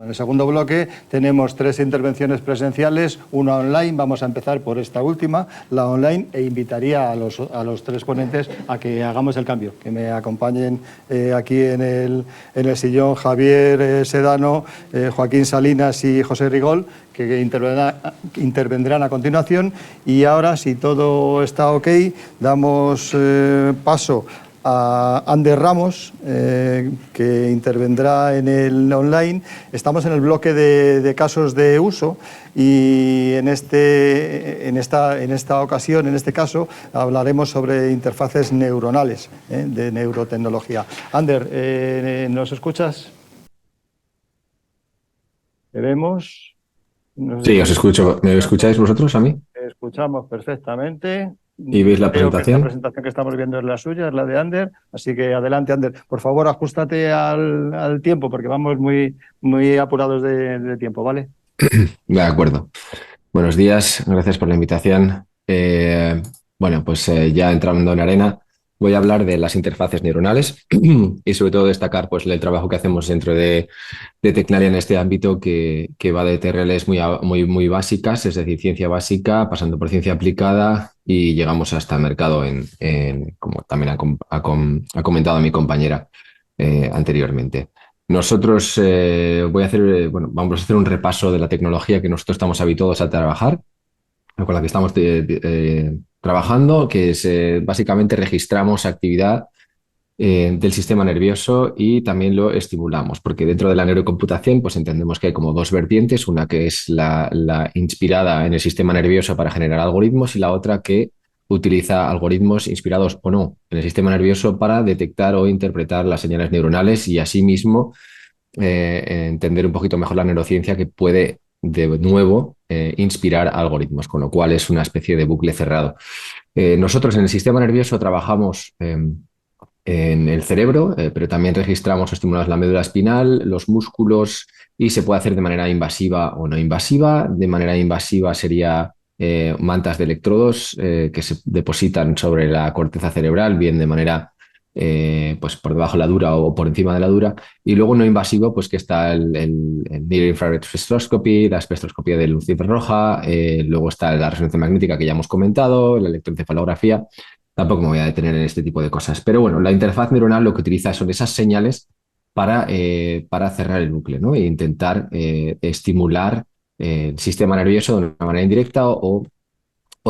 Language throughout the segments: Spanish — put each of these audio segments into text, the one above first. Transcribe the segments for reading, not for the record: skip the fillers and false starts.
En el segundo bloque tenemos 3 intervenciones presenciales, una online. Vamos a empezar por esta última, la online, e invitaría a los 3 ponentes a que hagamos el cambio, que me acompañen aquí en el sillón Javier Sedano, Joaquín Salinas y José Rigol, que intervendrán a continuación. Y ahora, si todo está ok, damos paso a Ander Ramos, que intervendrá en el online. Estamos en el bloque de casos de uso y en esta ocasión, en este caso, hablaremos sobre interfaces neuronales de neurotecnología. Ander, ¿nos escuchas? ¿Te vemos? Sí, os escucho. ¿Me escucháis vosotros a mí? Escuchamos perfectamente. ¿Y veis la Creo que esta presentación? presentación que estamos viendo es la suya, es la de Ander, así que adelante, Ander. Por favor, ajustate al tiempo, porque vamos muy apurados de tiempo, ¿vale? De acuerdo. Buenos días, gracias por la invitación. Bueno, pues ya entrando en arena, voy a hablar de las interfaces neuronales y sobre todo destacar pues, el trabajo que hacemos dentro de Tecnalia en este ámbito que va de TRLs muy básicas, es decir, ciencia básica, pasando por ciencia aplicada y llegamos hasta el mercado como también ha comentado mi compañera anteriormente. Nosotros vamos a hacer un repaso de la tecnología que nosotros estamos habituados a trabajar, con la que estamos trabajando, que es básicamente registramos actividad del sistema nervioso y también lo estimulamos, porque dentro de la neurocomputación pues entendemos que hay como 2 vertientes, una que es la inspirada en el sistema nervioso para generar algoritmos y la otra que utiliza algoritmos inspirados o no en el sistema nervioso para detectar o interpretar las señales neuronales y asimismo entender un poquito mejor la neurociencia que puede de nuevo inspirar algoritmos, con lo cual es una especie de bucle cerrado. Nosotros en el sistema nervioso trabajamos en el cerebro, pero también registramos o estimulamos la médula espinal, los músculos y se puede hacer de manera invasiva o no invasiva. De manera invasiva sería mantas de electrodos que se depositan sobre la corteza cerebral, bien de manera pues por debajo de la dura o por encima de la dura. Y luego no invasivo, pues que está el Near Infrared Spectroscopy, la espectroscopía de luz infrarroja, luego está la resonancia magnética que ya hemos comentado, la electroencefalografía. Tampoco me voy a detener en este tipo de cosas. Pero bueno, la interfaz neuronal lo que utiliza son esas señales para cerrar el bucle, ¿no? E intentar estimular el sistema nervioso de una manera indirecta o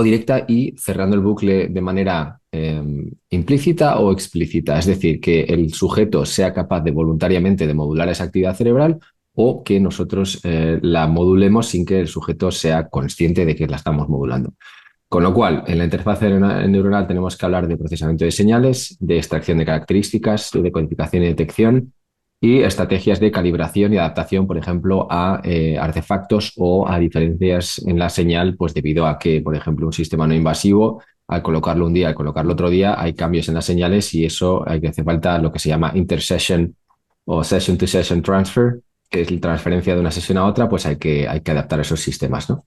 directa y cerrando el bucle de manera implícita o explícita. Es decir, que el sujeto sea capaz de voluntariamente de modular esa actividad cerebral o que nosotros la modulemos sin que el sujeto sea consciente de que la estamos modulando. Con lo cual, en la interfaz neuronal tenemos que hablar de procesamiento de señales, de extracción de características, de codificación y detección y estrategias de calibración y adaptación, por ejemplo, a artefactos o a diferencias en la señal, pues debido a que, por ejemplo, un sistema no invasivo, al colocarlo un día, al colocarlo otro día, hay cambios en las señales y eso hay que hacer falta lo que se llama intersession o session-to-session transfer, que es la transferencia de una sesión a otra, pues hay que adaptar esos sistemas, ¿no?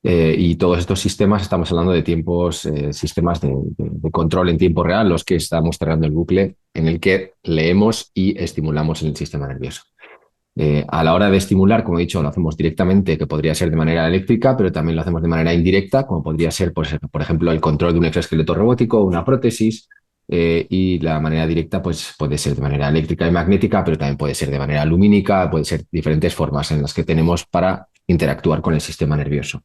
Y todos estos sistemas, estamos hablando de sistemas de control en tiempo real, los que estamos cerrando el bucle en el que leemos y estimulamos en el sistema nervioso. A la hora de estimular, como he dicho, lo hacemos directamente, que podría ser de manera eléctrica, pero también lo hacemos de manera indirecta, como podría ser, pues, por ejemplo, el control de un exoesqueleto robótico, una prótesis, y la manera directa pues, puede ser de manera eléctrica y magnética, pero también puede ser de manera lumínica, puede ser diferentes formas en las que tenemos para interactuar con el sistema nervioso.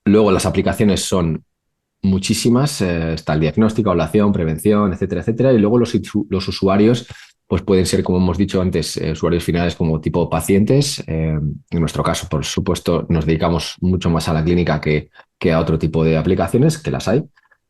Luego las aplicaciones son muchísimas, está el diagnóstico, evaluación, prevención, etcétera, etcétera, y luego los usuarios pues pueden ser, como hemos dicho antes, usuarios finales como tipo pacientes. En nuestro caso, por supuesto, nos dedicamos mucho más a la clínica que a otro tipo de aplicaciones, que las hay,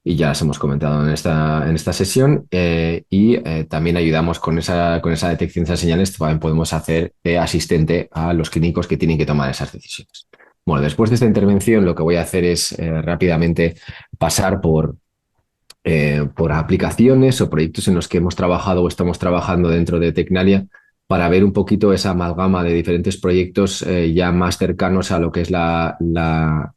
y ya las hemos comentado en esta sesión, y también ayudamos con esa detección de esas señales, también podemos hacer de asistente a los clínicos que tienen que tomar esas decisiones. Bueno, después de esta intervención lo que voy a hacer es rápidamente pasar por aplicaciones o proyectos en los que hemos trabajado o estamos trabajando dentro de Tecnalia para ver un poquito esa amalgama de diferentes proyectos ya más cercanos a lo que es la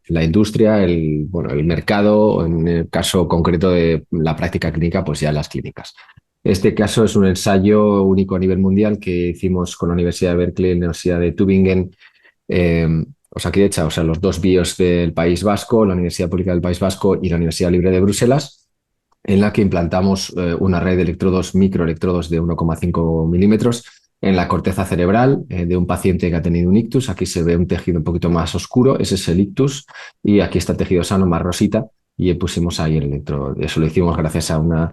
industria, el mercado, en el caso concreto de la práctica clínica, pues ya las clínicas. Este caso es un ensayo único a nivel mundial que hicimos con la Universidad de Berkeley, la Universidad de Tübingen, eh, Osakidetza, o sea, los dos BIOS del País Vasco, la Universidad Pública del País Vasco y la Universidad Libre de Bruselas, en la que implantamos una red de electrodos, microelectrodos de 1,5 milímetros en la corteza cerebral de un paciente que ha tenido un ictus. Aquí se ve un tejido un poquito más oscuro, ese es el ictus, y aquí está el tejido sano más rosita, y pusimos ahí el electrodo. Eso lo hicimos gracias a una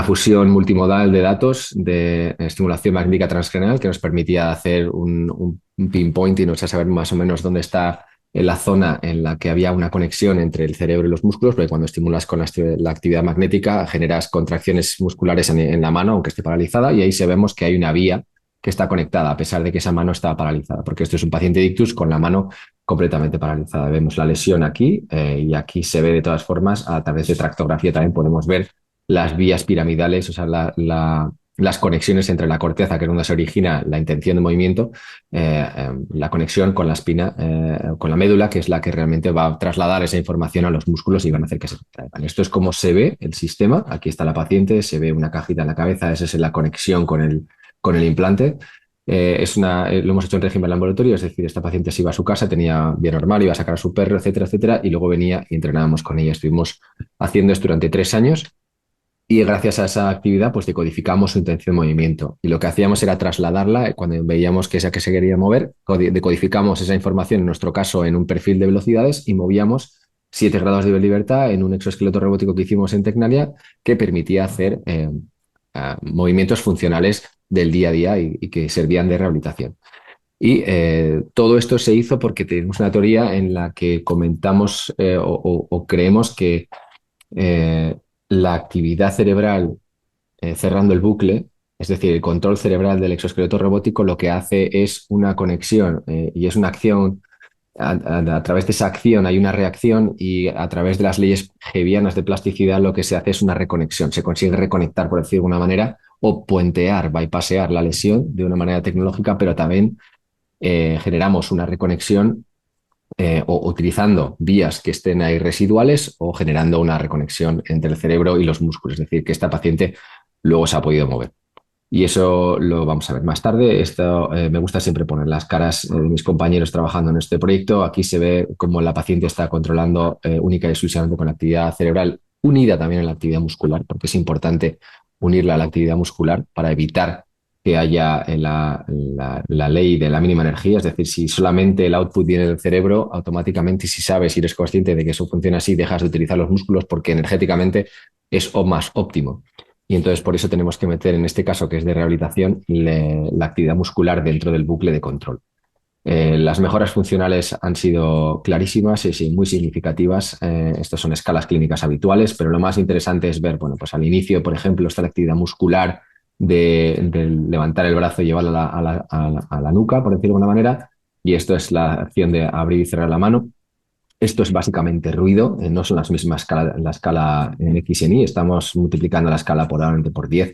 fusión multimodal de datos de estimulación magnética transcranial que nos permitía hacer un pinpointing, o sea, saber más o menos dónde está en la zona en la que había una conexión entre el cerebro y los músculos, porque cuando estimulas con la actividad magnética generas contracciones musculares en la mano, aunque esté paralizada, y ahí se vemos que hay una vía que está conectada, a pesar de que esa mano está paralizada, porque esto es un paciente de ictus con la mano completamente paralizada. Vemos la lesión aquí y aquí se ve de todas formas, a través de tractografía también podemos ver las vías piramidales, o sea, las conexiones entre la corteza, que es donde se origina la intención de movimiento, la conexión con la espina, con la médula, que es la que realmente va a trasladar esa información a los músculos y van a hacer que se contraigan. Esto es como se ve el sistema. Aquí está la paciente, se ve una cajita en la cabeza, esa es la conexión con el implante. Lo hemos hecho en régimen ambulatorio, es decir, esta paciente se iba a su casa, tenía vía normal, iba a sacar a su perro, etcétera, etcétera, y luego venía y entrenábamos con ella. Estuvimos haciendo esto durante 3 años. Y gracias a esa actividad, pues decodificamos su intención de movimiento. Y lo que hacíamos era trasladarla, cuando veíamos que esa que se quería mover, decodificamos esa información, en nuestro caso, en un perfil de velocidades y movíamos 7 grados de libertad en un exoesqueleto robótico que hicimos en Tecnalia que permitía hacer movimientos funcionales del día a día y que servían de rehabilitación. Y todo esto se hizo porque tenemos una teoría en la que comentamos o creemos que eh, la actividad cerebral cerrando el bucle, es decir, el control cerebral del exoesqueleto robótico, lo que hace es una conexión y es una acción. A través de esa acción hay una reacción y a través de las leyes Hebbianas de plasticidad lo que se hace es una reconexión. Se consigue reconectar, por decirlo de alguna manera, o puentear, bypassear la lesión de una manera tecnológica, pero también generamos una reconexión o utilizando vías que estén ahí residuales o generando una reconexión entre el cerebro y los músculos, es decir, que esta paciente luego se ha podido mover. Y eso lo vamos a ver más tarde. Esto, me gusta siempre poner las caras de mis compañeros trabajando en este proyecto. Aquí se ve cómo la paciente está controlando única y exclusivamente con la actividad cerebral, unida también a la actividad muscular, porque es importante unirla a la actividad muscular para evitar que haya la ley de la mínima energía. Es decir, si solamente el output viene del cerebro, automáticamente, si sabes y eres consciente de que eso funciona así, dejas de utilizar los músculos porque energéticamente es más óptimo. Y entonces por eso tenemos que meter en este caso, que es de rehabilitación, la actividad muscular dentro del bucle de control. Las mejoras funcionales han sido clarísimas y muy significativas. Estas son escalas clínicas habituales, pero lo más interesante es ver, bueno, pues al inicio, por ejemplo, está la actividad muscular de levantar el brazo y llevarlo a la nuca, por decirlo de alguna manera, y esto es la acción de abrir y cerrar la mano. Esto es básicamente ruido, no son las mismas la escala en X y en Y, estamos multiplicando la escala probablemente por 10.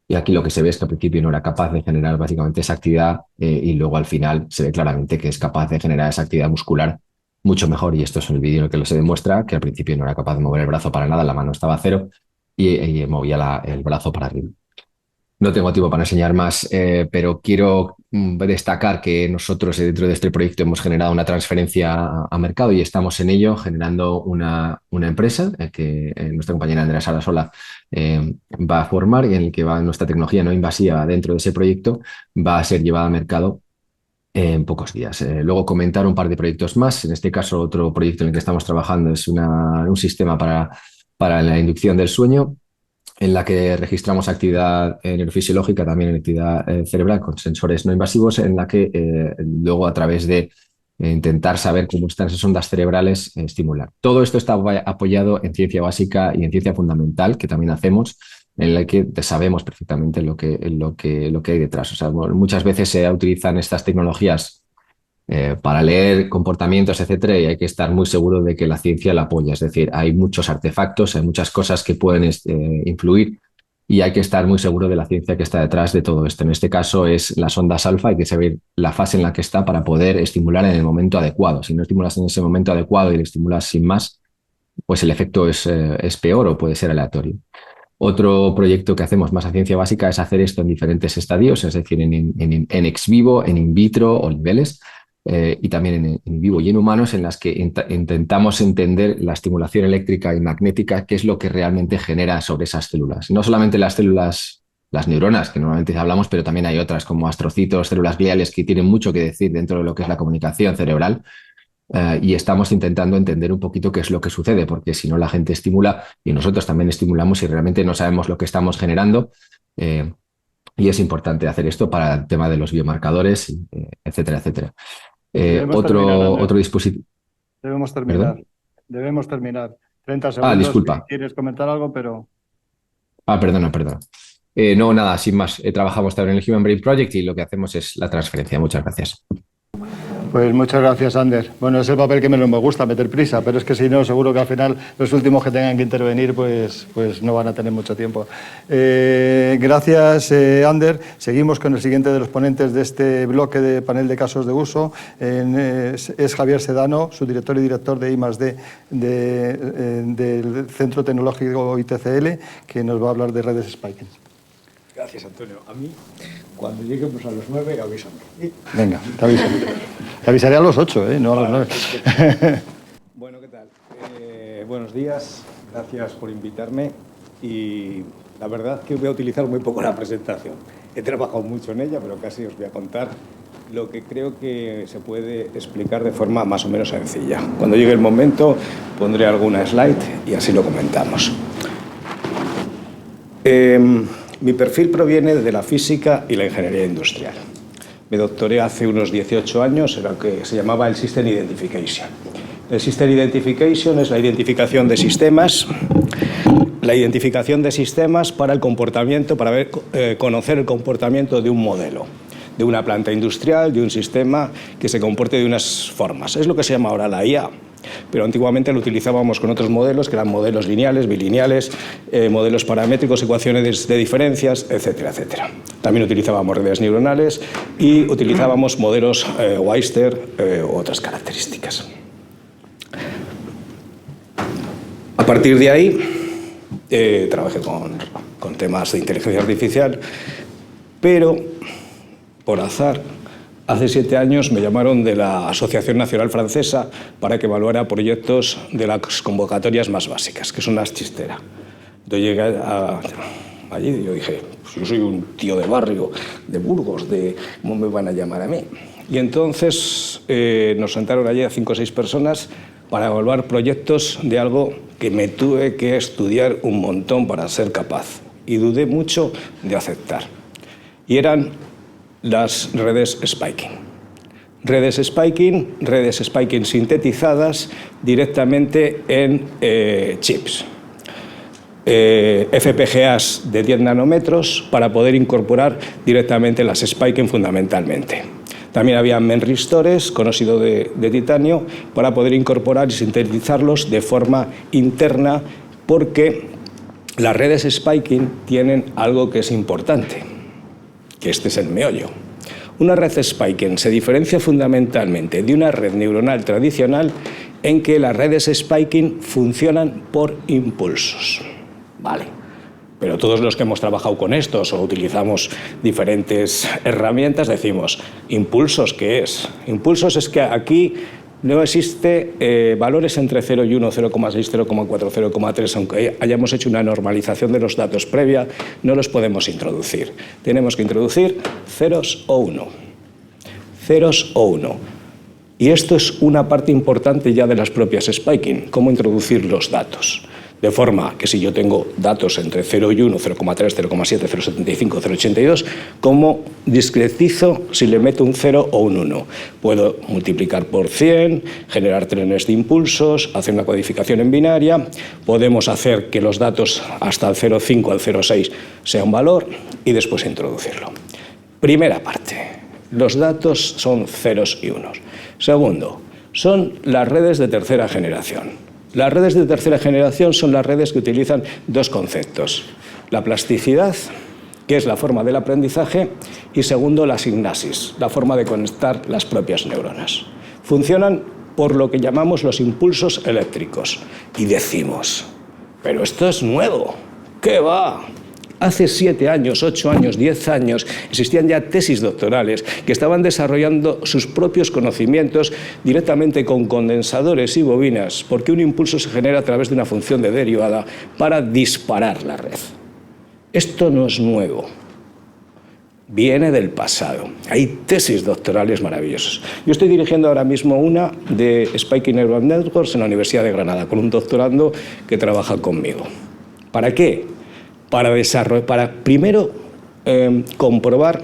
Y aquí lo que se ve es que al principio no era capaz de generar básicamente esa actividad y luego al final se ve claramente que es capaz de generar esa actividad muscular mucho mejor. Y esto es el vídeo en el que lo se demuestra que al principio no era capaz de mover el brazo para nada, la mano estaba a cero y movía el brazo para arriba. No tengo tiempo para enseñar más, pero quiero destacar que nosotros dentro de este proyecto hemos generado una transferencia a mercado y estamos en ello generando una empresa que nuestra compañera Andrea Sarasola va a formar y en el que nuestra tecnología no invasiva dentro de ese proyecto va a ser llevada a mercado en pocos días. Luego comentar un par de proyectos más. En este caso, otro proyecto en el que estamos trabajando es un sistema para la inducción del sueño, en la que registramos actividad neurofisiológica, también en actividad cerebral con sensores no invasivos, en la que luego a través de intentar saber cómo están esas ondas cerebrales, estimular. Todo esto está apoyado en ciencia básica y en ciencia fundamental, que también hacemos, en la que sabemos perfectamente lo que hay detrás. O sea, muchas veces se utilizan estas tecnologías para leer comportamientos, etcétera, y hay que estar muy seguro de que la ciencia la apoya. Es decir, hay muchos artefactos, hay muchas cosas que pueden influir y hay que estar muy seguro de la ciencia que está detrás de todo esto. En este caso es las ondas alfa, hay que saber la fase en la que está para poder estimular en el momento adecuado. Si no estimulas en ese momento adecuado y le estimulas sin más, pues el efecto es peor o puede ser aleatorio. Otro proyecto que hacemos más a ciencia básica es hacer esto en diferentes estadios, es decir, en ex vivo, en in vitro o niveles, y también en vivo y en humanos, en las que intentamos entender la estimulación eléctrica y magnética, qué es lo que realmente genera sobre esas células. No solamente las células, las neuronas, que normalmente hablamos, pero también hay otras como astrocitos, células gliales, que tienen mucho que decir dentro de lo que es la comunicación cerebral. Y estamos intentando entender un poquito qué es lo que sucede, porque si no la gente estimula y nosotros también estimulamos y realmente no sabemos lo que estamos generando. Y es importante hacer esto para el tema de los biomarcadores, etcétera, etcétera. Debemos terminar, Ander. Otro dispositivo. Debemos terminar. ¿Perdón? Debemos terminar. 30 segundos si Disculpa. quieres comentar algo, pero... Perdona. No, nada, sin más. Trabajamos también en el Human Brain Project y lo que hacemos es la transferencia. Muchas gracias. Pues muchas gracias, Ander. Bueno, es el papel que menos me gusta, meter prisa, pero es que si no, seguro que al final los últimos que tengan que intervenir pues no van a tener mucho tiempo. Gracias, Ander. Seguimos con el siguiente de los ponentes de este bloque de panel de casos de uso. Es Javier Sedano, su director y director de I+D del Centro Tecnológico ITCL, que nos va a hablar de redes Spiking. Gracias, Antonio. A mí, cuando lleguemos a los 9, avísame. Venga, te aviso. Te avisaré a los 8, no a los 9. Bueno, ¿qué tal? Buenos días, gracias por invitarme. Y la verdad que voy a utilizar muy poco la presentación. He trabajado mucho en ella, pero casi os voy a contar lo que creo que se puede explicar de forma más o menos sencilla. Cuando llegue el momento, pondré alguna slide y así lo comentamos. Mi perfil proviene de la física y la ingeniería industrial. Me doctoré hace unos 18 años en lo que se llamaba el System Identification. El System Identification es la identificación de sistemas, para el comportamiento, para conocer el comportamiento de un modelo, de una planta industrial, de un sistema que se comporte de unas formas. Es lo que se llama ahora la IA. Pero antiguamente lo utilizábamos con otros modelos, que eran modelos lineales, bilineales, modelos paramétricos, ecuaciones de diferencias, etcétera, etcétera. También utilizábamos redes neuronales y utilizábamos modelos Wijster u otras características. A partir de ahí, trabajé con temas de inteligencia artificial, pero por azar, hace 7 años me llamaron de la Asociación Nacional Francesa para que evaluara proyectos de las convocatorias más básicas, que son las chistera. Entonces llegué allí y yo dije, pues yo soy un tío de barrio, de Burgos, ¿cómo me van a llamar a mí? Y entonces nos sentaron allí a 5 o 6 personas para evaluar proyectos de algo que me tuve que estudiar un montón para ser capaz. Y dudé mucho de aceptar. Y eran las redes Spiking. Redes Spiking sintetizadas directamente en chips. FPGAs de 10 nanómetros para poder incorporar directamente las Spiking fundamentalmente. También había memristores con óxido de titanio para poder incorporar y sintetizarlos de forma interna, porque las redes Spiking tienen algo que es importante, que este es el meollo. Una red Spiking se diferencia fundamentalmente de una red neuronal tradicional en que las redes Spiking funcionan por impulsos. Vale. Pero todos los que hemos trabajado con estos o utilizamos diferentes herramientas decimos, ¿impulsos qué es? Impulsos es que aquí no existe valores entre 0 y 1, 0,6, 0,4, 0,3, aunque hayamos hecho una normalización de los datos previa, no los podemos introducir. Tenemos que introducir ceros o 1. Ceros o 1. Y esto es una parte importante ya de las propias Spiking, cómo introducir los datos. De forma que si yo tengo datos entre 0 y 1, 0,3, 0,7, 0,75, 0,82, ¿cómo discretizo si le meto un 0 o un 1? Puedo multiplicar por 100, generar trenes de impulsos, hacer una codificación en binaria, podemos hacer que los datos hasta el 0,5 al 0,6 sea un valor y después introducirlo. Primera parte, los datos son ceros y unos. Segundo, son las redes de tercera generación. Las redes de tercera generación son las redes que utilizan dos conceptos. La plasticidad, que es la forma del aprendizaje, y segundo, la sinapsis, la forma de conectar las propias neuronas. Funcionan por lo que llamamos los impulsos eléctricos. Y decimos, pero esto es nuevo. ¿Qué va? Hace 7 años, 8 años, 10 años existían ya tesis doctorales que estaban desarrollando sus propios conocimientos directamente con condensadores y bobinas, porque un impulso se genera a través de una función de derivada para disparar la red. Esto no es nuevo. Viene del pasado. Hay tesis doctorales maravillosas. Yo estoy dirigiendo ahora mismo una de Spiking Neural Networks en la Universidad de Granada, con un doctorando que trabaja conmigo. ¿Para qué? Para primero comprobar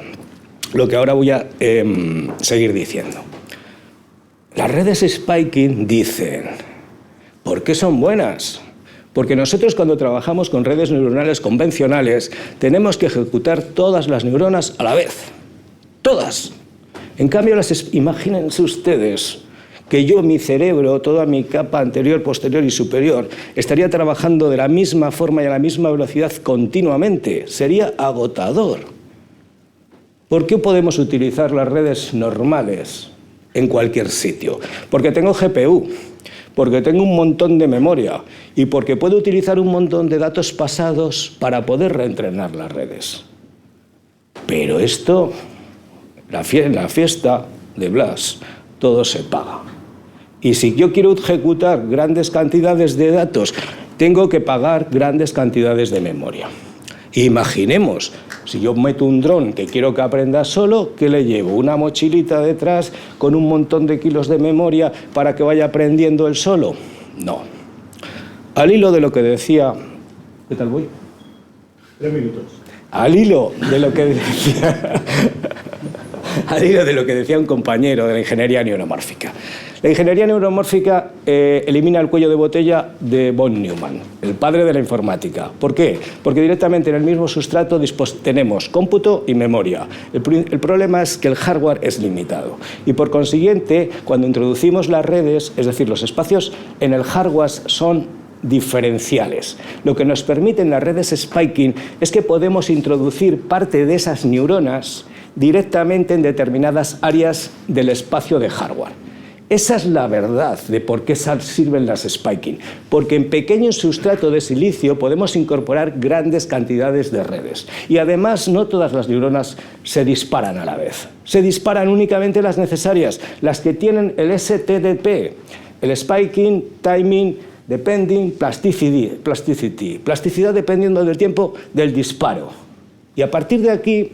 lo que ahora voy a seguir diciendo. Las redes Spiking dicen, ¿por qué son buenas? Porque nosotros cuando trabajamos con redes neuronales convencionales tenemos que ejecutar todas las neuronas a la vez. Todas. En cambio, imagínense ustedes que yo, mi cerebro, toda mi capa anterior, posterior y superior, estaría trabajando de la misma forma y a la misma velocidad continuamente. Sería agotador. ¿Por qué podemos utilizar las redes normales en cualquier sitio? Porque tengo GPU, porque tengo un montón de memoria y porque puedo utilizar un montón de datos pasados para poder reentrenar las redes. Pero esto, en la fiesta de Blas, todo se paga. Y si yo quiero ejecutar grandes cantidades de datos, tengo que pagar grandes cantidades de memoria. Imaginemos, si yo meto un dron que quiero que aprenda solo, ¿qué le llevo? ¿Una mochilita detrás con un montón de kilos de memoria para que vaya aprendiendo él solo? No. Al hilo de lo que decía... ¿Qué tal voy? 3 minutos. Al hilo de lo que decía... al hilo de lo que decía un compañero de la ingeniería neuromórfica. La ingeniería neuromórfica elimina el cuello de botella de von Neumann, el padre de la informática. ¿Por qué? Porque directamente en el mismo sustrato tenemos cómputo y memoria. El problema es que el hardware es limitado. Y por consiguiente, cuando introducimos las redes, es decir, los espacios en el hardware son diferenciales. Lo que nos permiten las redes Spiking es que podemos introducir parte de esas neuronas directamente en determinadas áreas del espacio de hardware. Esa es la verdad de por qué sirven las Spiking, porque en pequeño sustrato de silicio podemos incorporar grandes cantidades de redes. Y además no todas las neuronas se disparan a la vez. Se disparan únicamente las necesarias, las que tienen el STDP, el Spiking, Timing, Depending, Plasticity. Plasticidad dependiendo del tiempo del disparo. Y a partir de aquí...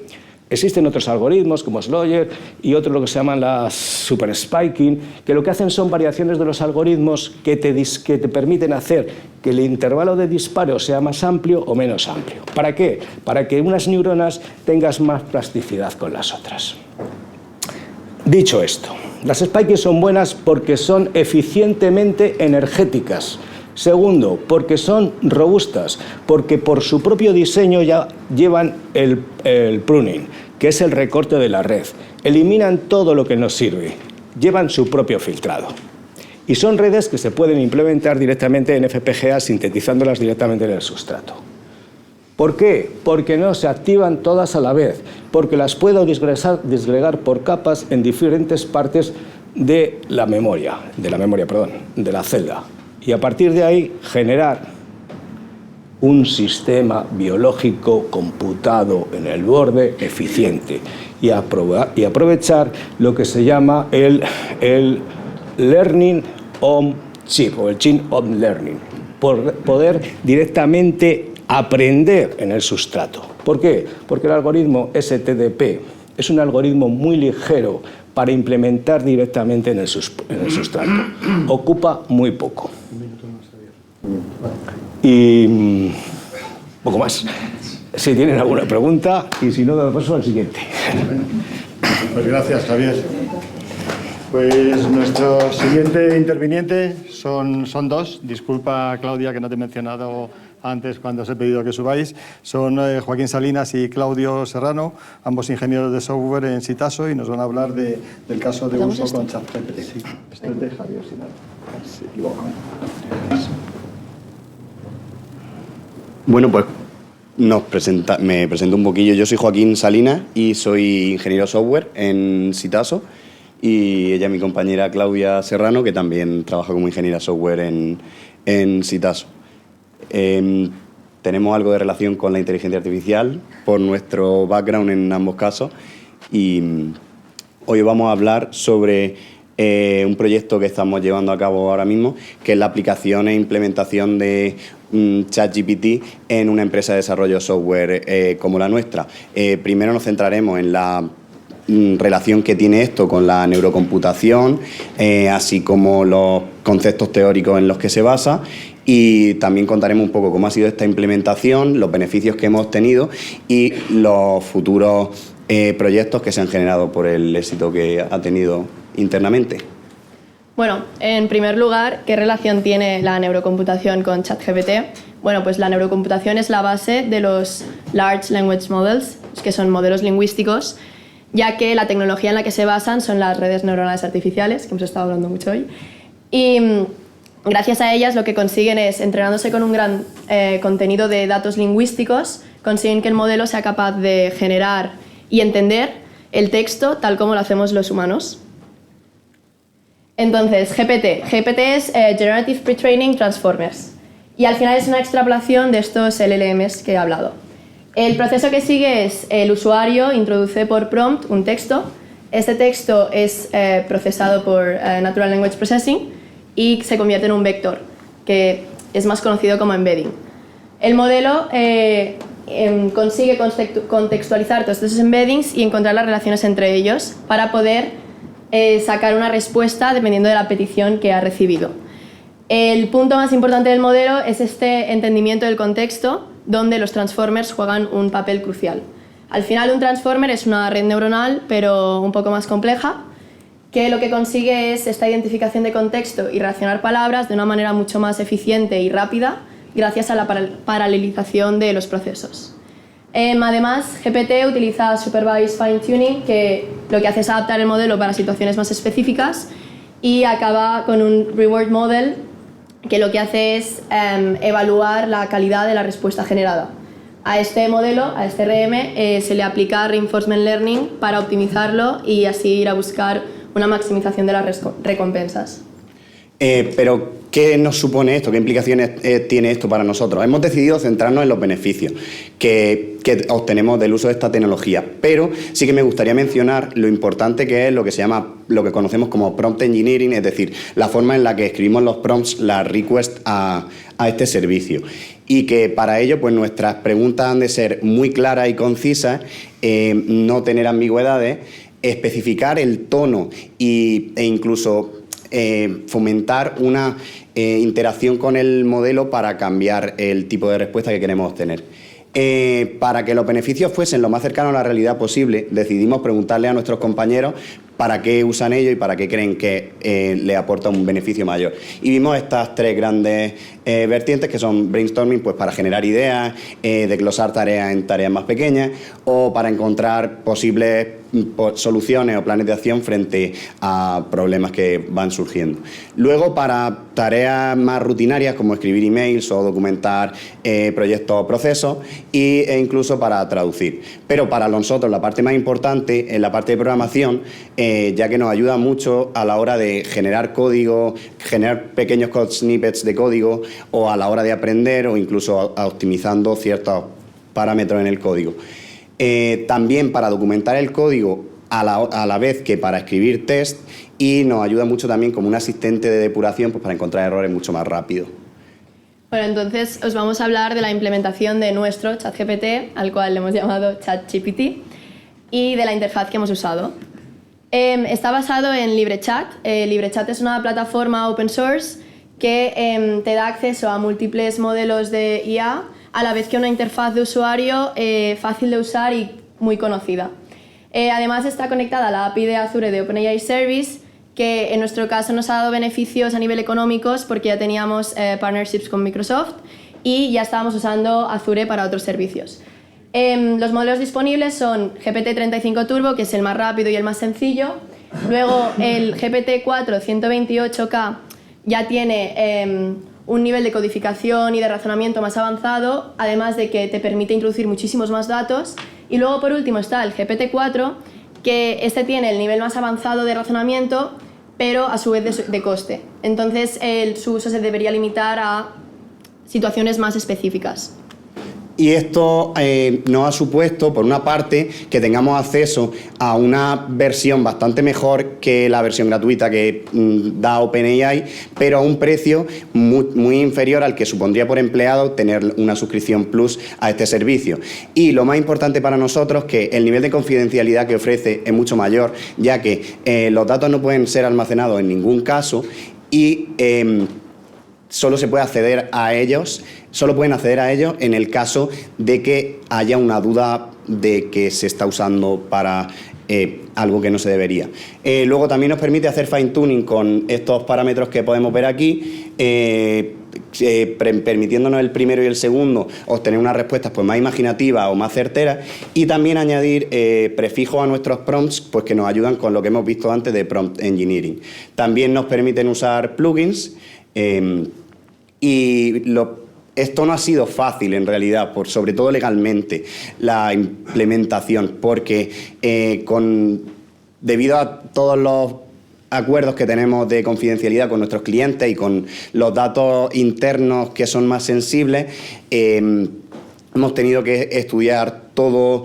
existen otros algoritmos como Sloyer y otros lo que se llaman las super spiking, que lo que hacen son variaciones de los algoritmos que te permiten hacer que el intervalo de disparo sea más amplio o menos amplio. ¿Para qué? Para que unas neuronas tengas más plasticidad con las otras. Dicho esto, las spiking son buenas porque son eficientemente energéticas. Segundo, porque son robustas, porque por su propio diseño ya llevan el pruning, que es el recorte de la red. Eliminan todo lo que nos sirve, llevan su propio filtrado. Y son redes que se pueden implementar directamente en FPGA, sintetizándolas directamente en el sustrato. ¿Por qué? Porque no se activan todas a la vez, porque las puedo disgregar por capas en diferentes partes de la memoria, de la celda. Y a partir de ahí generar un sistema biológico computado en el borde eficiente y aprovechar lo que se llama el Learning on Chip o el Chip on Learning, por poder directamente aprender en el sustrato. ¿Por qué? Porque el algoritmo STDP es un algoritmo muy ligero para implementar directamente en el sustrato. Ocupa muy poco. Y poco más. Si tienen alguna pregunta, y si no, paso al siguiente. Pues gracias, Javier. Pues nuestro siguiente interviniente son dos. Disculpa, Claudia, que no te he mencionado antes cuando os he pedido que subáis. Son Joaquín Salinas y Claudio Serrano, ambos ingenieros de software en Sitaso, y nos van a hablar del caso de uso con ChatGPT. Sí, esto es de Javier, si no se equivoca. Bueno, pues me presento un poquillo. Yo soy Joaquín Salinas y soy ingeniero software en Sitaso, y ella es mi compañera Claudia Serrano, que también trabaja como ingeniera software en Sitaso. tenemos algo de relación con la inteligencia artificial por nuestro background en ambos casos y hoy vamos a hablar sobre un proyecto que estamos llevando a cabo ahora mismo, que es la aplicación e implementación de ChatGPT en una empresa de desarrollo software como la nuestra. Primero nos centraremos en la relación que tiene esto con la neurocomputación, así como los conceptos teóricos en los que se basa, y también contaremos un poco cómo ha sido esta implementación, los beneficios que hemos tenido y los futuros proyectos que se han generado por el éxito que ha tenido internamente. Bueno, en primer lugar, ¿qué relación tiene la neurocomputación con ChatGPT? Bueno, pues la neurocomputación es la base de los Large Language Models, que son modelos lingüísticos, ya que la tecnología en la que se basan son las redes neuronales artificiales, que hemos estado hablando mucho hoy, y gracias a ellas lo que consiguen es, entrenándose con un gran contenido de datos lingüísticos, consiguen que el modelo sea capaz de generar y entender el texto tal como lo hacemos los humanos. Entonces, GPT es Generative Pre-Training Transformers, y al final es una extrapolación de estos LLMs que he hablado. El proceso que sigue es el usuario introduce por prompt un texto. Este texto es procesado por Natural Language Processing y se convierte en un vector, que es más conocido como embedding. El modelo consigue contextualizar todos estos embeddings y encontrar las relaciones entre ellos para poder sacar una respuesta dependiendo de la petición que ha recibido. El punto más importante del modelo es este entendimiento del contexto, donde los transformers juegan un papel crucial. Al final, un transformer es una red neuronal, pero un poco más compleja, que lo que consigue es esta identificación de contexto y relacionar palabras de una manera mucho más eficiente y rápida, gracias a la paralelización de los procesos. Además, GPT utiliza Supervised Fine Tuning, que lo que hace es adaptar el modelo para situaciones más específicas, y acaba con un Reward Model, que lo que hace es evaluar la calidad de la respuesta generada. A este modelo, a este RM, se le aplica Reinforcement Learning para optimizarlo y así ir a buscar una maximización de las recompensas. Pero, ¿qué nos supone esto? ¿Qué implicaciones tiene esto para nosotros? Hemos decidido centrarnos en los beneficios que obtenemos del uso de esta tecnología, pero sí que me gustaría mencionar lo importante que es lo que conocemos como prompt engineering, es decir, la forma en la que escribimos los prompts, las requests a este servicio. Y que para ello pues nuestras preguntas han de ser muy claras y concisas, no tener ambigüedades, especificar el tono e incluso fomentar una interacción con el modelo para cambiar el tipo de respuesta que queremos obtener. Para que los beneficios fuesen lo más cercanos a la realidad posible, decidimos preguntarle a nuestros compañeros para qué usan ello y para qué creen que le aporta un beneficio mayor. Y vimos estas tres grandes vertientes, que son brainstorming, pues para generar ideas, desglosar tareas en tareas más pequeñas, o para encontrar posibles soluciones o planes de acción frente a problemas que van surgiendo. Luego, para tareas más rutinarias como escribir emails o documentar proyectos o procesos, e incluso para traducir. Pero para nosotros la parte más importante es la parte de programación, ya que nos ayuda mucho a la hora de generar código, generar pequeños code snippets de código, o a la hora de aprender, o incluso optimizando ciertos parámetros en el código. También para documentar el código a la vez que para escribir test, y nos ayuda mucho también como un asistente de depuración, pues para encontrar errores mucho más rápido. Bueno, entonces os vamos a hablar de la implementación de nuestro ChatGPT, al cual le hemos llamado ChatGPT, y de la interfaz que hemos usado. Está basado en LibreChat. LibreChat es una plataforma open source que te da acceso a múltiples modelos de IA, a la vez que una interfaz de usuario fácil de usar y muy conocida. Además está conectada a la API de Azure de OpenAI Service, que en nuestro caso nos ha dado beneficios a nivel económicos porque ya teníamos partnerships con Microsoft y ya estábamos usando Azure para otros servicios. Los modelos disponibles son GPT-35 Turbo, que es el más rápido y el más sencillo. Luego el GPT-4 128K ya tiene un nivel de codificación y de razonamiento más avanzado, además de que te permite introducir muchísimos más datos. Y luego, por último, está el GPT-4, que este tiene el nivel más avanzado de razonamiento, pero a su vez de coste. Entonces, su uso se debería limitar a situaciones más específicas. Y esto nos ha supuesto, por una parte, que tengamos acceso a una versión bastante mejor que la versión gratuita que da OpenAI, pero a un precio muy inferior al que supondría por empleado tener una suscripción Plus a este servicio. Y lo más importante para nosotros, que el nivel de confidencialidad que ofrece es mucho mayor, ya que los datos no pueden ser almacenados en ningún caso y solo se puede acceder a ellos, solo pueden acceder a ellos en el caso de que haya una duda de que se está usando para algo que no se debería. Luego también nos permite hacer fine tuning con estos parámetros que podemos ver aquí, permitiéndonos el primero y el segundo obtener unas respuestas pues más imaginativas o más certeras, y también añadir prefijos a nuestros prompts pues que nos ayudan con lo que hemos visto antes de prompt engineering. También nos permiten usar plugins esto no ha sido fácil en realidad, sobre todo legalmente, la implementación, porque debido a todos los acuerdos que tenemos de confidencialidad con nuestros clientes y con los datos internos que son más sensibles, hemos tenido que estudiar todo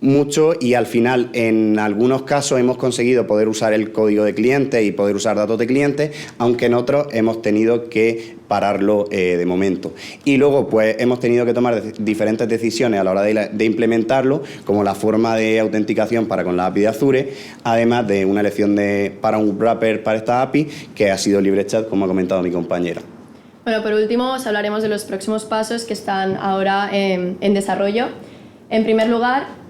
mucho y al final en algunos casos hemos conseguido poder usar el código de cliente y poder usar datos de cliente, aunque en otros hemos tenido que pararlo de momento. Y luego pues hemos tenido que tomar diferentes decisiones a la hora de implementarlo, como la forma de autenticación para con la API de Azure, además de una elección para un wrapper para esta API que ha sido LibreChat, como ha comentado mi compañera. Bueno, por último os hablaremos de los próximos pasos que están ahora en desarrollo. En primer lugar,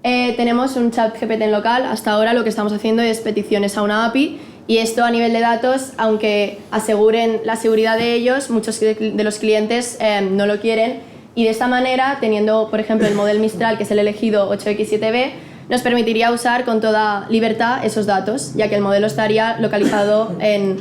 tenemos un chat GPT en local. Hasta ahora lo que estamos haciendo es peticiones a una API, y esto a nivel de datos, aunque aseguren la seguridad de ellos, muchos de los clientes no lo quieren, y de esta manera, teniendo por ejemplo el modelo Mistral, que es el elegido 8X7B, nos permitiría usar con toda libertad esos datos, ya que el modelo estaría localizado en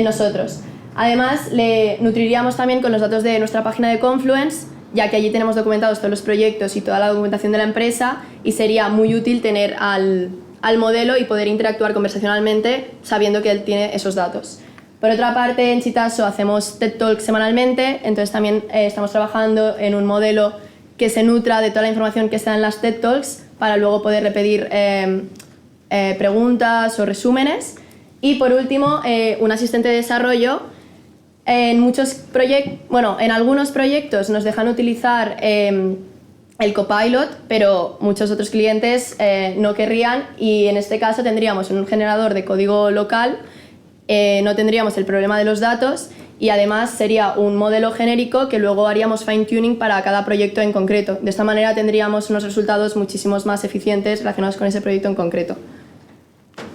nosotros. Además, le nutriríamos también con los datos de nuestra página de Confluence, ya que allí tenemos documentados todos los proyectos y toda la documentación de la empresa, y sería muy útil tener al modelo y poder interactuar conversacionalmente sabiendo que él tiene esos datos. Por otra parte, en Chitaso hacemos TED Talks semanalmente, entonces también estamos trabajando en un modelo que se nutra de toda la información que está en las TED Talks para luego poderle pedir preguntas o resúmenes. Y por último, un asistente de desarrollo. En algunos proyectos nos dejan utilizar el Copilot, pero muchos otros clientes no querrían, y en este caso tendríamos un generador de código local, no tendríamos el problema de los datos, y además sería un modelo genérico que luego haríamos fine tuning para cada proyecto en concreto. De esta manera tendríamos unos resultados muchísimos más eficientes relacionados con ese proyecto en concreto.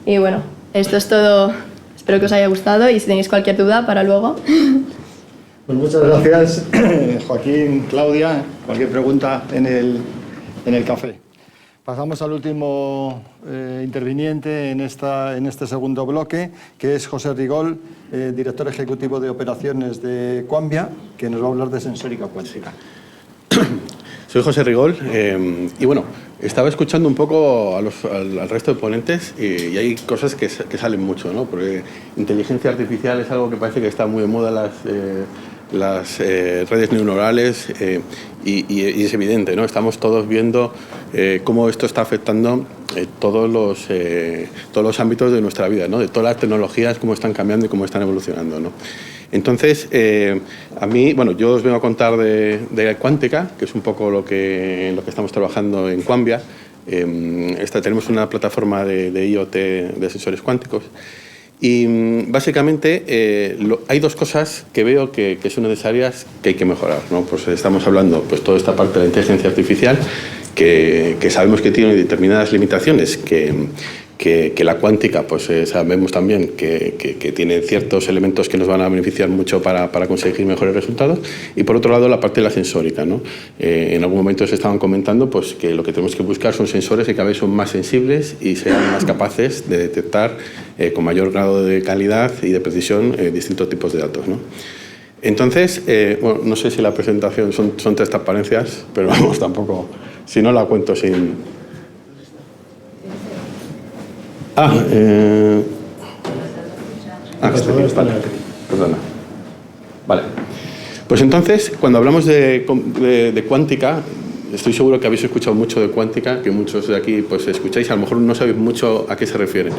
Y bueno, esto es todo. Espero que os haya gustado, y si tenéis cualquier duda, para luego. Pues muchas gracias, Joaquín, Claudia. Cualquier pregunta en el café. Pasamos al último interviniente en este segundo bloque, que es José Rigol, director ejecutivo de operaciones de Quambia, que nos va a hablar de sensórica cuántica. Soy José Rigol y bueno, estaba escuchando un poco al resto de ponentes y hay cosas que salen mucho, ¿no? Porque inteligencia artificial es algo que parece que está muy de moda, las redes neuronales, y es evidente, ¿no? Estamos todos viendo cómo esto está afectando todos los ámbitos de nuestra vida, ¿no? De todas las tecnologías, cómo están cambiando y cómo están evolucionando, ¿no? Entonces, a mí, bueno, yo os vengo a contar de Quantica, que es un poco lo que estamos trabajando en Quambia. Tenemos una plataforma de IoT de sensores cuánticos. Y básicamente hay dos cosas que veo que son necesarias, que hay que mejorar, ¿no? Pues estamos hablando pues toda esta parte de la inteligencia artificial, que sabemos que tiene determinadas limitaciones, que la cuántica, pues sabemos también que tiene ciertos elementos que nos van a beneficiar mucho para conseguir mejores resultados. Y por otro lado, la parte de la sensórica, ¿no? En algún momento se estaban comentando pues, que lo que tenemos que buscar son sensores que cada vez son más sensibles y sean más capaces de detectar con mayor grado de calidad y de precisión distintos tipos de datos, ¿no? Entonces, bueno, no sé si la presentación son tres transparencias, pero vamos, tampoco, si no la cuento sin... Perdona. Vale. Pues entonces, cuando hablamos de cuántica, estoy seguro que habéis escuchado mucho de cuántica, que muchos de aquí pues escucháis, a lo mejor no sabéis mucho a qué se refieren.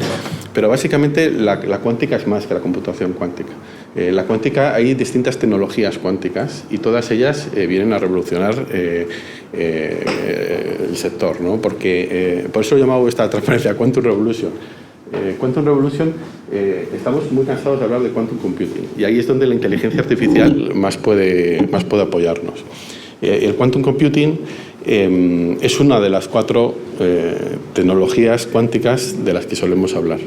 Pero básicamente la cuántica es más que la computación cuántica. La cuántica, hay distintas tecnologías cuánticas y todas ellas vienen a revolucionar el sector, ¿no? Porque por eso he llamado esta transferencia Quantum Revolution. Quantum Revolution, estamos muy cansados de hablar de quantum computing y ahí es donde la inteligencia artificial más puede apoyarnos. El quantum computing es una de las 4 tecnologías cuánticas de las que solemos hablar.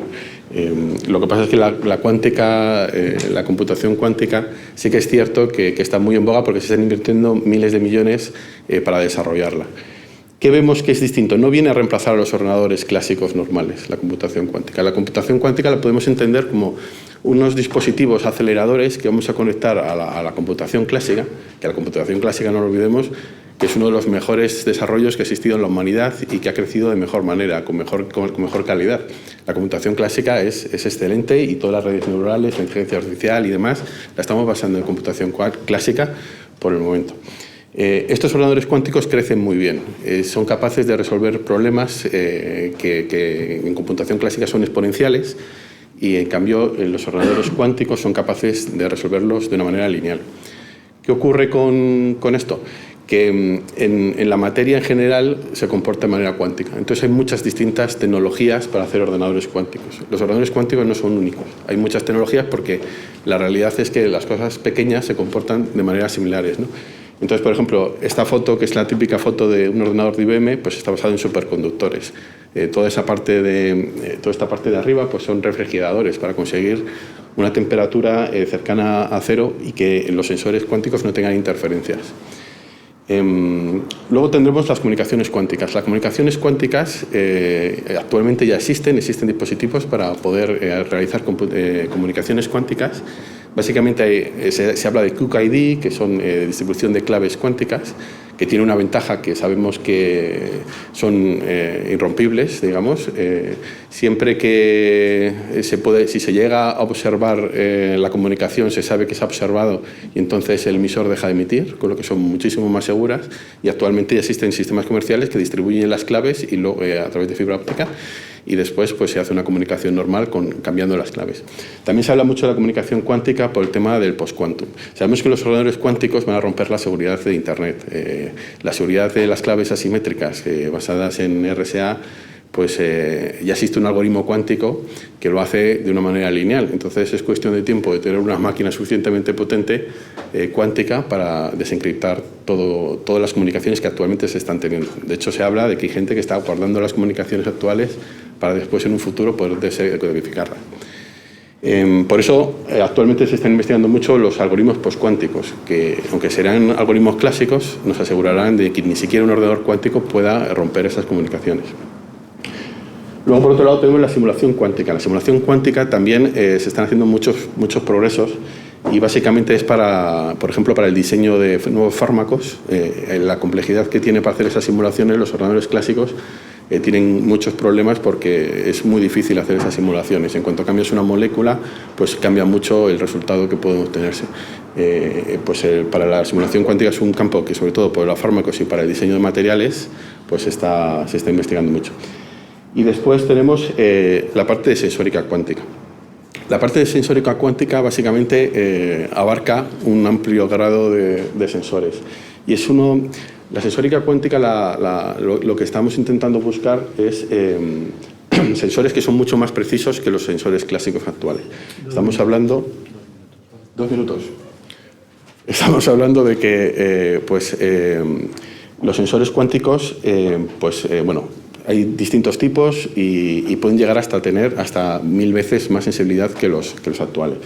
Lo que pasa es que la cuántica, la computación cuántica, sí que es cierto que está muy en boga porque se están invirtiendo miles de millones para desarrollarla. ¿Qué vemos que es distinto? No viene a reemplazar a los ordenadores clásicos normales, la computación cuántica. La computación cuántica la podemos entender como unos dispositivos aceleradores que vamos a conectar a la computación clásica, que la computación clásica, no lo olvidemos, que es uno de los mejores desarrollos que ha existido en la humanidad y que ha crecido de mejor manera, con mejor calidad. La computación clásica es excelente y todas las redes neuronales, la inteligencia artificial y demás, la estamos basando en computación clásica por el momento. Estos ordenadores cuánticos crecen muy bien, son capaces de resolver problemas que en computación clásica son exponenciales y en cambio los ordenadores cuánticos son capaces de resolverlos de una manera lineal. ¿Qué ocurre con esto? Que en la materia en general se comporta de manera cuántica. Entonces hay muchas distintas tecnologías para hacer ordenadores cuánticos. Los ordenadores cuánticos no son únicos. Hay muchas tecnologías porque la realidad es que las cosas pequeñas se comportan de maneras similares, ¿no? Entonces, por ejemplo, esta foto, que es la típica foto de un ordenador de IBM, pues está basado en superconductores. Toda esta parte de arriba pues son refrigeradores para conseguir una temperatura cercana a cero y que los sensores cuánticos no tengan interferencias. Luego tendremos las comunicaciones cuánticas. Las comunicaciones cuánticas actualmente ya existen dispositivos para poder realizar comunicaciones cuánticas. Básicamente se habla de QKID, que son distribución de claves cuánticas, que tiene una ventaja que sabemos que son irrompibles, digamos. Siempre que si se llega a observar la comunicación, se sabe que se ha observado y entonces el emisor deja de emitir, con lo que son muchísimo más seguras. Y actualmente ya existen sistemas comerciales que distribuyen las claves y a través de fibra óptica, y después pues, se hace una comunicación normal cambiando las claves. También se habla mucho de la comunicación cuántica por el tema del post-quantum. Sabemos que los ordenadores cuánticos van a romper la seguridad de Internet. La seguridad de las claves asimétricas basadas en RSA, pues ya existe un algoritmo cuántico que lo hace de una manera lineal. Entonces es cuestión de tiempo de tener una máquina suficientemente potente cuántica para desencriptar todas las comunicaciones que actualmente se están teniendo. De hecho, se habla de que hay gente que está guardando las comunicaciones actuales para después en un futuro poder decodificarlas. Por eso, actualmente se están investigando mucho los algoritmos postcuánticos, que aunque serán algoritmos clásicos, nos asegurarán de que ni siquiera un ordenador cuántico pueda romper esas comunicaciones. Luego, por otro lado, tenemos la simulación cuántica. En la simulación cuántica también se están haciendo muchos progresos y básicamente es por ejemplo, para el diseño de nuevos fármacos. La complejidad que tiene para hacer esas simulaciones, los ordenadores clásicos tienen muchos problemas porque es muy difícil hacer esas simulaciones. En cuanto cambias una molécula, pues cambia mucho el resultado que puede obtenerse. Para la simulación cuántica es un campo que, sobre todo por los fármacos y para el diseño de materiales, pues se está investigando mucho. Y después tenemos la parte de sensórica cuántica. La parte de sensórica cuántica básicamente abarca un amplio grado de sensores. Y es la sensórica cuántica, lo que estamos intentando buscar es sensores que son mucho más precisos que los sensores clásicos actuales. Estamos hablando... 2 minutos. Estamos hablando de que los sensores cuánticos, hay distintos tipos y pueden llegar hasta tener hasta 1000 veces más sensibilidad que los actuales.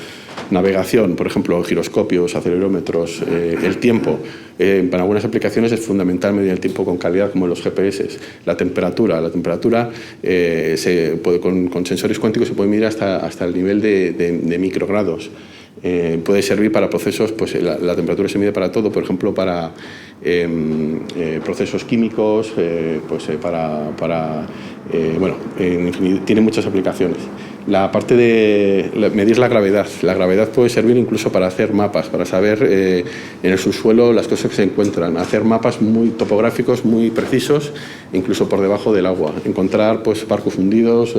Navegación, por ejemplo, giroscopios, acelerómetros, el tiempo. Para algunas aplicaciones es fundamental medir el tiempo con calidad, como en los GPS. La temperatura con sensores cuánticos se puede medir hasta el nivel de microgrados. Puede servir para procesos, pues la temperatura se mide para todo, por ejemplo, para procesos químicos, tiene muchas aplicaciones. La parte de medir la gravedad puede servir incluso para hacer mapas, para saber en el subsuelo las cosas que se encuentran, hacer mapas muy topográficos, muy precisos, incluso por debajo del agua, encontrar pues barcos hundidos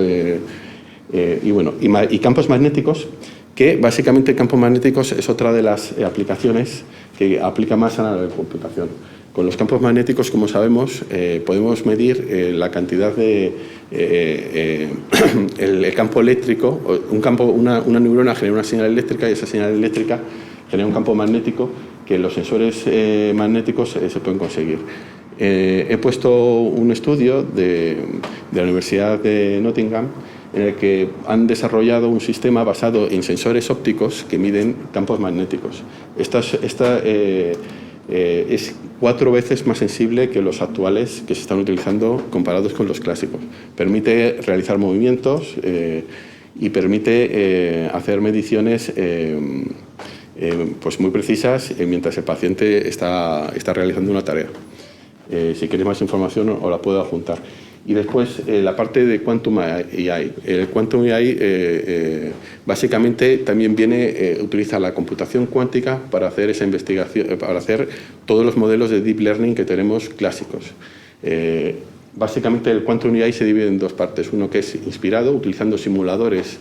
y campos magnéticos, que básicamente campos magnéticos es otra de las aplicaciones que aplica más a la computación. Con los campos magnéticos, como sabemos, podemos medir la cantidad de el campo eléctrico. Una neurona genera una señal eléctrica y esa señal eléctrica genera un campo magnético que los sensores magnéticos se pueden conseguir. He puesto un estudio de la Universidad de Nottingham en el que han desarrollado un sistema basado en sensores ópticos que miden campos magnéticos. Esta es 4 veces más sensible que los actuales que se están utilizando comparados con los clásicos. Permite realizar movimientos y permite hacer mediciones pues muy precisas mientras el paciente está realizando una tarea. Si queréis más información os la puedo adjuntar. Y después la parte de Quantum AI. El Quantum AI básicamente también utiliza la computación cuántica para hacer esa investigación, para hacer todos los modelos de Deep Learning que tenemos clásicos. Básicamente el Quantum AI se divide en 2 partes. Uno que es inspirado, utilizando simuladores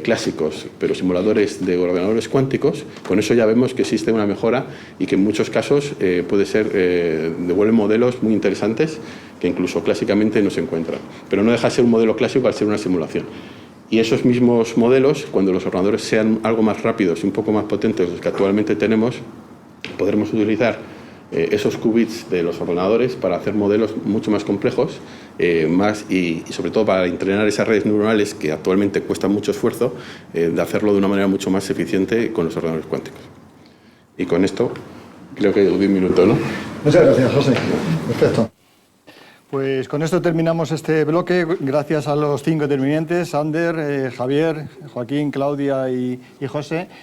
clásicos, pero simuladores de ordenadores cuánticos. Con eso ya vemos que existe una mejora y que en muchos casos devuelven modelos muy interesantes que incluso clásicamente no se encuentran. Pero no deja de ser un modelo clásico al ser una simulación. Y esos mismos modelos, cuando los ordenadores sean algo más rápidos y un poco más potentes de los que actualmente tenemos, podremos utilizar esos qubits de los ordenadores para hacer modelos mucho más complejos y sobre todo para entrenar esas redes neuronales que actualmente cuestan mucho esfuerzo, de hacerlo de una manera mucho más eficiente con los ordenadores cuánticos. Y con esto creo que doy un minuto, ¿no? Muchas gracias, José. Perfecto. Pues con esto terminamos este bloque. Gracias a los 5 intervinientes, Ander, Javier, Joaquín, Claudia y José.